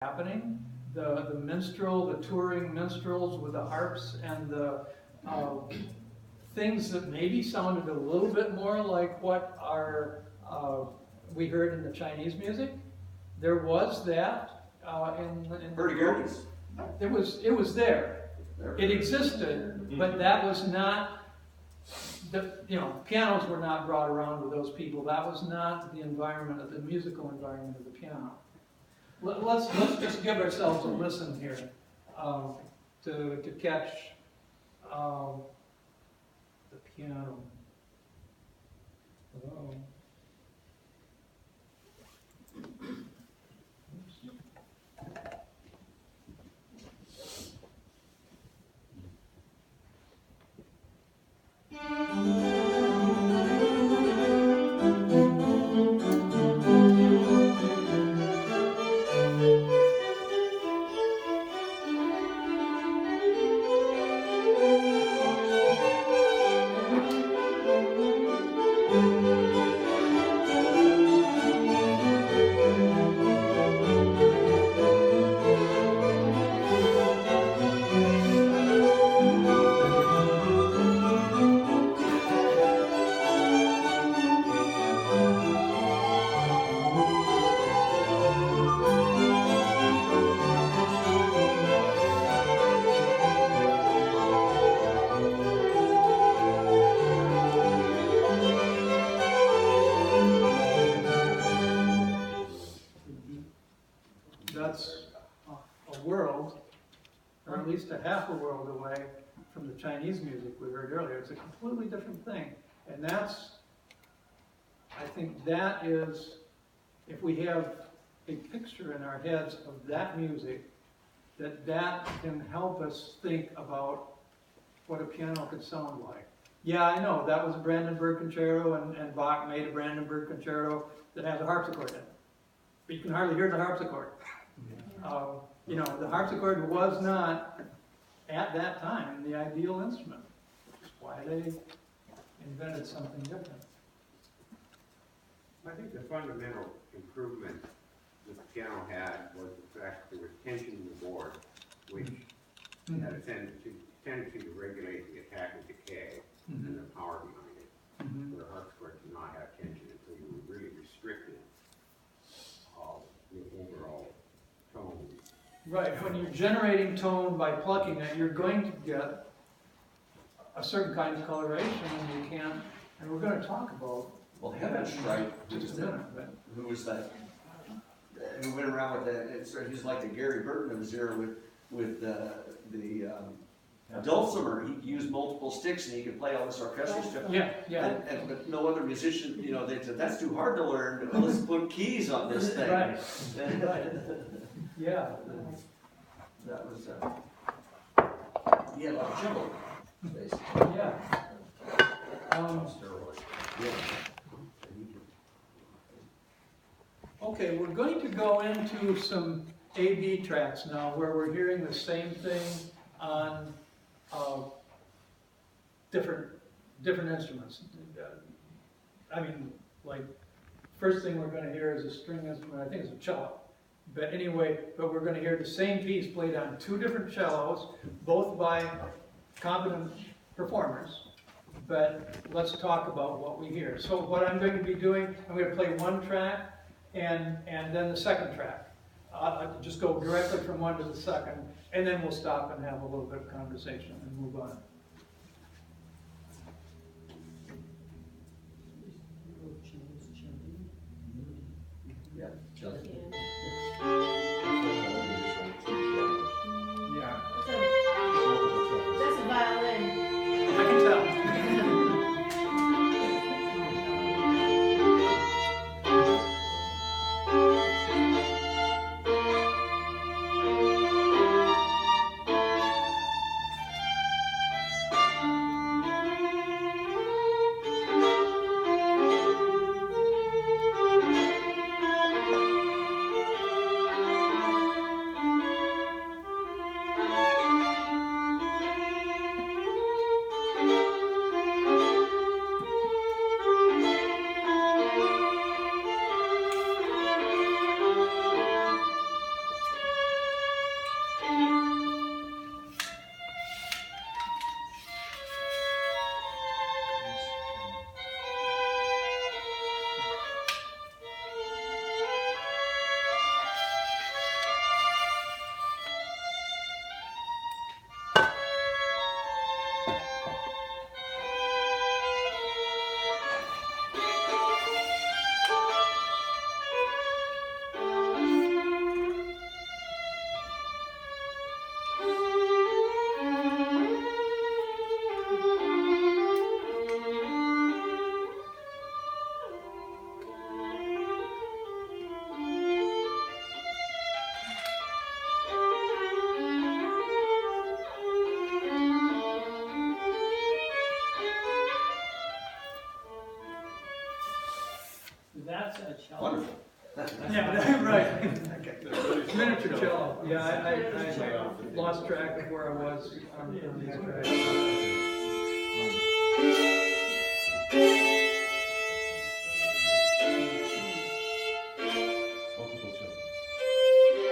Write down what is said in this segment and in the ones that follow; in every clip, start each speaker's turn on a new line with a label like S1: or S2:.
S1: happening. The minstrel, the touring minstrels with the harps and the things that maybe sounded a little bit more like what we heard in the Chinese music. There was that in
S2: hurdy-gurdies.
S1: It was there. It existed, but that was not pianos were not brought around with those people. That was not the environment of the musical environment of the piano. Let's just give ourselves a listen here to catch the piano. Oh. That's a world, or at least a half a world away from the Chinese music we heard earlier. It's a completely different thing. And I think that is, if we have a picture in our heads of that music, that can help us think about what a piano could sound like. Yeah, I know, that was a Brandenburg Concerto, and Bach made a Brandenburg Concerto that has a harpsichord in it. But you can hardly hear the harpsichord. The harpsichord was not, at that time, the ideal instrument, which is why they invented something different.
S3: I think the fundamental improvement that the piano had was the fact that there was tension in the board, which had a tendency to regulate the attack and decay and the power behind it. The harpsichord did not have tension, and so you were really restricted the overall tone.
S1: Right, when you're generating tone by plucking it, you're going to get a certain kind of coloration, and you can't, and we're going to talk about
S2: Heaven Strike,
S1: just a minute. But
S2: who was that? Who went around with that? He's like the Gary Burton of his era with the dulcimer. He used multiple sticks and he could play all this orchestral stuff.
S1: Yeah.
S2: But no other musician, they said that's too hard to learn. Let's put keys on this thing.
S1: Right. Yeah.
S2: That was he had a lot of cello, basically.
S1: Yeah.
S2: Yeah.
S1: Okay, we're going to go into some A-B tracks now, where we're hearing the same thing on different instruments. First thing we're going to hear is a string instrument. I think it's a cello. But anyway, we're going to hear the same piece played on two different cellos, both by competent performers. But let's talk about what we hear. So what I'm going to be doing, I'm going to play one track and then the second track. I'll just go directly from one to the second, and then we'll stop and have a little bit of conversation and move on.
S2: Yeah.
S1: Yeah.
S4: That's a violin.
S1: I can tell. Yeah, right.
S2: Okay.
S1: Miniature cello, yeah, I lost track of where I was on these tracks.
S5: Multiple children.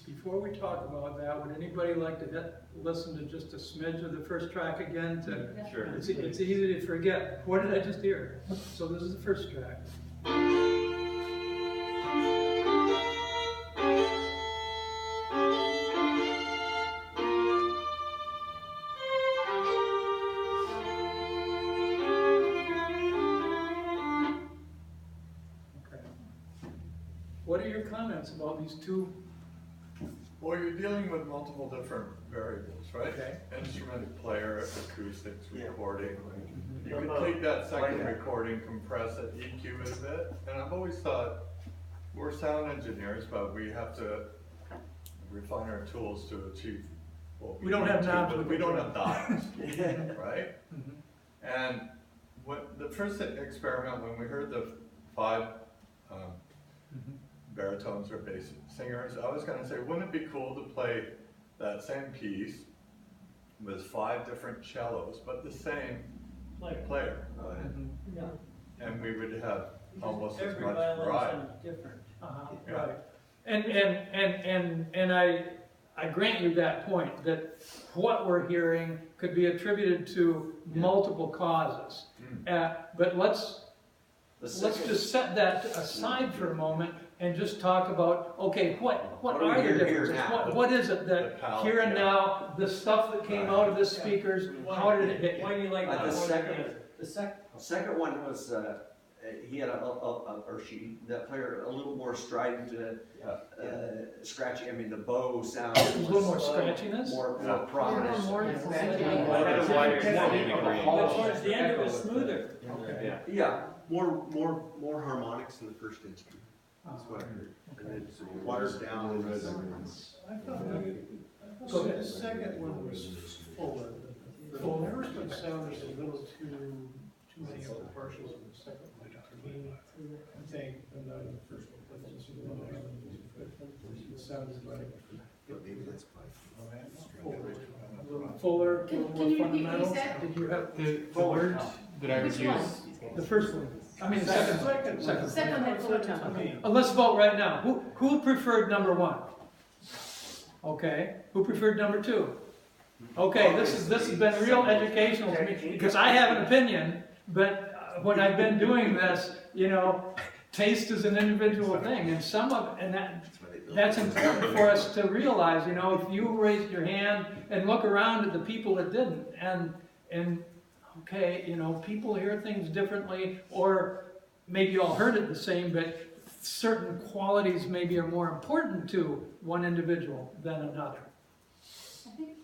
S1: Before we talk about that, would anybody like to listen to just a smidge of the first track again?
S5: Sure.
S1: It's easy to forget. What did I just hear? So this is the first track. Okay. What are your comments about these two?
S6: Well, you're dealing with multiple different variables, right?
S1: Okay.
S6: Instrument, player, acoustics,
S2: Yeah.
S6: recording. You
S2: What
S6: can
S2: about
S6: take that second
S2: playback?
S6: recording, compress it, EQ it a bit, and I've always thought, we're sound engineers, but we have to refine our tools to achieve what
S1: We don't have
S6: need to,
S1: knobs
S6: but
S1: with
S6: we
S1: the
S6: don't
S1: drum.
S6: have dials, right?
S1: Mhm.
S6: And what, the first experiment, when we heard the 5
S1: Mhm.
S6: baritones or bass singers, I was gonna say, wouldn't it be cool to play that same piece with 5 different cellos, but the same player?
S2: Oh, yeah.
S1: Mhm.
S7: Yeah.
S6: And we would have almost as
S7: Every
S6: much
S7: violin
S6: variety.
S7: sounds different.
S1: Uh-huh,
S6: Yeah.
S1: right. And I grant you that point, that what we're hearing could be attributed to multiple causes. But let's
S2: The second-
S1: just set that aside for a moment and just talk about, okay, what
S2: What do we
S1: are the
S2: hear here
S1: differences?
S2: now?
S1: What is it
S6: The
S1: that
S6: palette,
S1: here and
S6: yeah.
S1: now, the stuff that came out of the speakers, how did it hit you?
S7: Why do you like
S2: Like
S7: that
S2: the
S7: one?
S2: second-
S7: The second,
S2: Second one was, he had or she, that player, a little more strident, scratchy, I mean, the bow sound
S1: There's a little more
S2: was
S1: scratchiness?
S2: more
S5: Yeah.
S2: prominent.
S7: but towards the end it was smoother.
S5: Yeah.
S2: Yeah,
S8: More harmonics in the first instrument, that's what I heard. And then some watered down rhythm.
S9: I thought
S1: Go ahead.
S9: the second one was fuller. The first one sounded a little too many of the partials in the second one to me. I think, and not in the first one, but just in the other one, it sounded like.
S8: Maybe that's why.
S1: A little fuller, a
S4: Can
S1: little more
S4: you repeat what you
S1: fundamental?
S4: said?
S1: Did you have
S10: The words that I would
S4: Which
S10: use.
S4: one?
S1: the first one? I mean, the second.
S4: Second had fuller tone.
S1: Let's vote right now. Who preferred number 1? Okay, who preferred number 2? Okay, this has been real educational to me, because I have an opinion, but when I've been doing this, taste is an individual thing, and that's important for us to realize, if you raised your hand and look around at the people that didn't, and okay, people hear things differently, or maybe you all heard it the same, but certain qualities maybe are more important to one individual than another.
S4: I think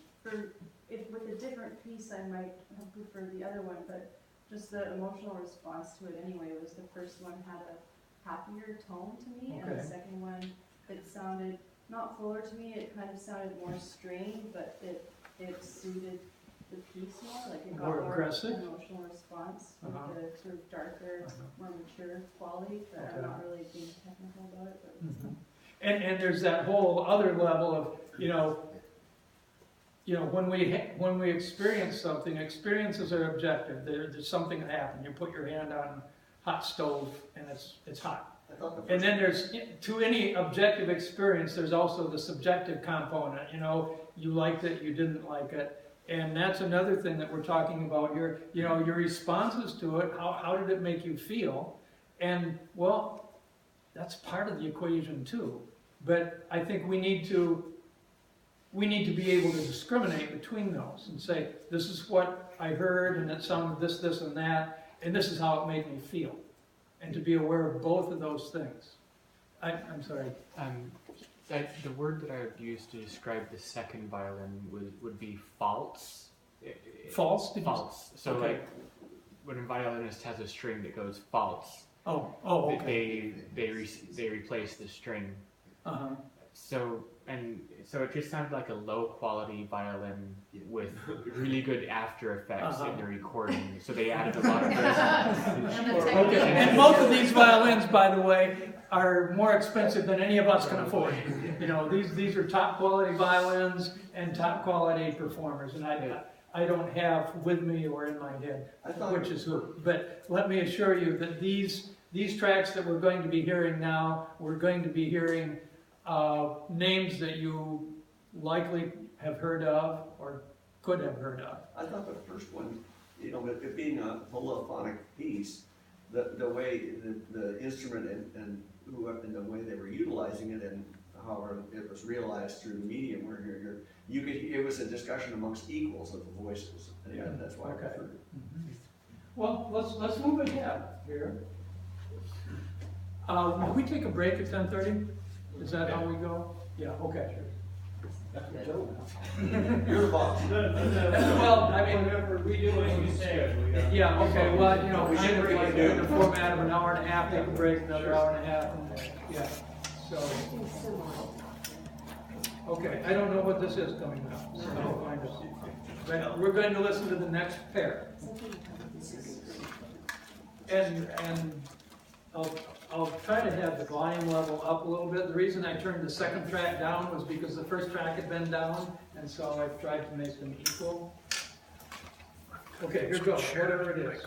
S4: if with a different piece, I might have preferred the other one, but just the emotional response to it anyway was the first one had a happier tone to me, and the
S1: Okay.
S4: second one, it sounded not fuller to me, it kind of sounded more strained, but it suited the piece more, like it got
S1: More
S4: more
S1: aggressive?
S4: emotional response with
S1: Uh-huh.
S4: the sort of darker, more mature quality, but
S1: Okay.
S4: I'm not really being technical about it, but
S1: Mhm. And there's that whole other level of, when we experience something, experiences are objective. There's something that happened. You put your hand on a hot stove and it's hot.
S2: I thought the
S1: And
S2: first,
S1: then there's, to any objective experience, there's also the subjective component. You liked it, you didn't like it. And that's another thing that we're talking about. Your responses to it, how did it make you feel? And, well, that's part of the equation too. But I think we need to be able to discriminate between those and say, this is what I heard, and it sounded this, this, and that, and this is how it made me feel. And to be aware of both of those things. I'm sorry.
S10: The word that I would use to describe the second violin would be false.
S1: False? Did you-
S10: False. So
S1: Okay.
S10: like when a violinist has a string that goes false,
S1: Oh, okay.
S10: they replace the string.
S1: Uh-huh.
S10: So it just sounded like a low quality violin with really good after effects in the recording. So they added a lot of resonance.
S1: Okay, and both of these violins, by the way, are more expensive than any of us can afford. These are top quality violins and top quality performers, and I don't have with me or in my head which is who. But let me assure you that these tracks that we're going to be hearing now, we're going to be hearing names that you likely have heard of or could have heard of.
S2: I thought the first one, with it being a polyphonic piece, the way the instrument and the way they were utilizing it and how it was realized through the medium we're hearing, it was a discussion amongst equals of the voices. And that's why I
S1: Okay.
S2: preferred it.
S1: Well, let's move ahead here. Will we take a break at 10:30? Is that how we go? Yeah, okay.
S2: You're the boss.
S1: Well, I mean,
S7: Whatever we do, as you say.
S1: yeah, okay, well,
S2: We
S1: kind
S2: should
S1: of
S2: break
S1: like
S2: it
S1: in
S2: down.
S1: the format of an hour and a half, take a break, another hour and a half, and, yeah, so. Okay, I don't know what this is coming up, so I'll find out. But we're going to listen to the next pair. And I'll try to have the volume level up a little bit. The reason I turned the second track down was because the first track had been down, and so I've tried to make them equal. Okay, here goes, whatever it is.